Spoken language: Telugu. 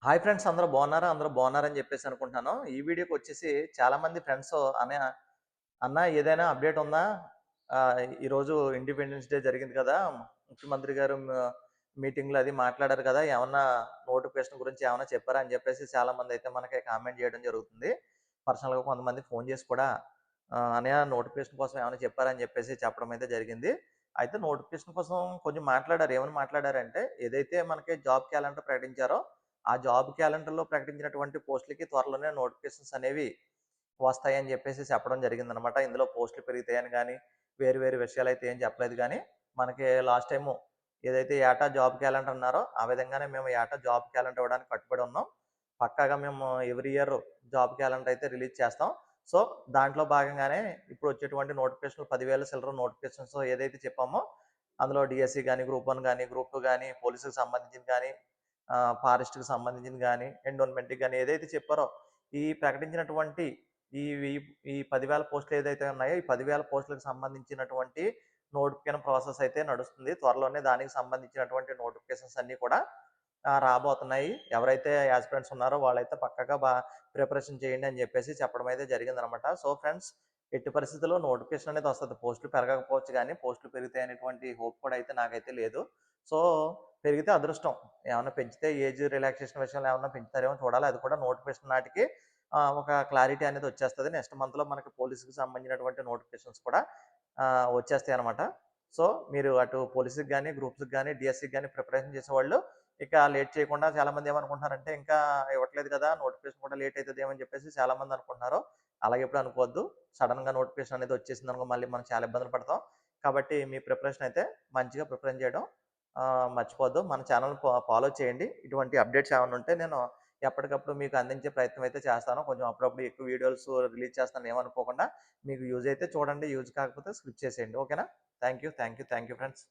హాయ్ ఫ్రెండ్స్, అందరూ బాగున్నారా? అందరూ బాగున్నారని చెప్పేసి అనుకుంటున్నాను. ఈ వీడియోకి వచ్చేసి చాలామంది ఫ్రెండ్స్ అన్న ఏదైనా అప్డేట్ ఉందా? ఈరోజు ఇండిపెండెన్స్ డే జరిగింది కదా! ముఖ్యమంత్రి గారు మీటింగ్‌లో అది మాట్లాడారు కదా! ఏమన్నా నోటిఫికేషన్ గురించి ఏమన్నా చెప్పారా? అని చెప్పేసి చాలామంది అయితే మనకి కామెంట్ చేయడం జరుగుతుంది. పర్సనల్‌గా కొంతమంది ఫోన్ చేసి కూడా అన్నయ్య నోటిఫికేషన్ కోసం ఏమైనా చెప్పారా? అని చెప్పేసి చెప్పడం అయితే జరిగింది. అయితే నోటిఫికేషన్ కోసం కొంచెం మాట్లాడారు. ఏమని మాట్లాడారంటే, ఏదైతే మనకి జాబ్ క్యాలెండర్ ప్రకటించారో ఆ జాబ్ క్యాలెండర్‌లో ప్రకటించినటువంటి పోస్ట్‌లకి త్వరలోనే నోటిఫికేషన్స్ అనేవి వస్తాయని చెప్పేసి చెప్పడం జరిగిందనమాట. ఇందులో పోస్టులు పెరుగుతాయని గాని, వేరు వేరు విషయాలైతే ఏం చెప్పలేదు గానీ, మనకి లాస్ట్ టైము ఏదైతే ఏటా జాబ్ క్యాలెండర్ అన్నారో, ఆ విధంగానే మేము ఏటా జాబ్ క్యాలెండర్ ఇవ్వడానికి కట్టుబడి ఉన్నాం. పక్కాగా మేము ఎవ్రీ ఇయర్ జాబ్ క్యాలెండర్ అయితే రిలీజ్ చేస్తాం. సో, దాంట్లో భాగంగానే ఇప్పుడు వచ్చేటువంటి నోటిఫికేషన్‌లు 10,000 చిల్లర నోటిఫికేషన్స్ ఏదైతే చెప్పామో, అందులో డీఎస్సీ గాని, గ్రూప్ 1 గాని, గ్రూప్ 2 గాని, పోలీసుకి సంబంధించింది గాని, ఫారెస్ట్‌కి సంబంధించింది గాని, ఎండోన్మెంట్‌కి గాని ఏదైతే చెప్పారో, ఈ ప్రకటించినటువంటి ఈ ఈ ఈ 10,000 పోస్టులు ఏదైతే ఉన్నాయో, ఈ 10,000 పోస్టులకు సంబంధించినటువంటి నోటిఫికేషన్ ప్రాసెస్ అయితే నడుస్తుంది. త్వరలోనే దానికి సంబంధించినటువంటి నోటిఫికేషన్స్ అన్నీ కూడా రాబోతున్నాయి. ఎవరైతే యాస్పిరెంట్స్ ఉన్నారో వాళ్ళైతే పక్కాగా ప్రిపరేషన్ చేయండి అని చెప్పేసి చెప్పడం అయితే జరిగిందనమాట. సో ఫ్రెండ్స్, ఎట్టి పరిస్థితుల్లో నోటిఫికేషన్ అనేది వస్తది. పోస్టులు పెరగకపోవచ్చు గానీ, పోస్టులు పెరుగుతాయి అనేటువంటి హోప్ కూడా అయితే నాకైతే లేదు. సో, పెరిగితే అదృష్టం. ఏమన్నా పెంచితే ఏజ్ రిలాక్సేషన్ విషయంలో ఏమన్నా పెంచుతారేమో చూడాలి. అది కూడా నోటిఫికేషన్ నాటికి ఒక క్లారిటీ అనేది వచ్చేస్తది. నెక్స్ట్ మంత్‌లో మనకి పోలీస్‌కి సంబంధించినటువంటి నోటిఫికేషన్స్ కూడా వచ్చేస్తాయన్నమాట. సో, మీరు అటు పోలీస్‌కి గాని, గ్రూప్స్‌కి గాని, డీఎస్‌కి గాని ప్రిపరేషన్ చేసేవాళ్ళు ఇక లేట్ చేయకుండా చాలామంది ఏమనుకుంటున్నారంటే, ఇంకా ఇవ్వట్లేదు కదా! నోటిఫికేషన్ కూడా లేట్ అయితదేమో అని చెప్పేసి చాలామంది అనుకుంటున్నారు. అలాగ ఎప్పుడు అనుకోవద్దు. సడెన్‌గా నోటిఫికేషన్ అనేది వచ్చేసిందనుకో మళ్ళీ మనం చాలా ఇబ్బందులు పడతాం. కాబట్టి మీ ప్రిపరేషన్ అయితే మంచిగా ప్రిపరేషన్ చేయడం మర్చిపోవద్దు. మన ఛానెల్‌ని ఫాలో చేయండి. ఇటువంటి అప్డేట్స్ ఏమన్నా ఉంటే నేను ఎప్పటికప్పుడు మీకు అందించే ప్రయత్నం అయితే చేస్తాను. కొంచెం అప్పుడప్పుడు ఎక్కువ వీడియోస్ రిలీజ్ చేస్తాను ఏమనుకోకుండా. మీకు యూజ్ అయితే చూడండి. యూజ్ కాకపోతే స్కిప్ చేసేయండి. ఓకేనా? Thank you. Thank you. Thank you friends.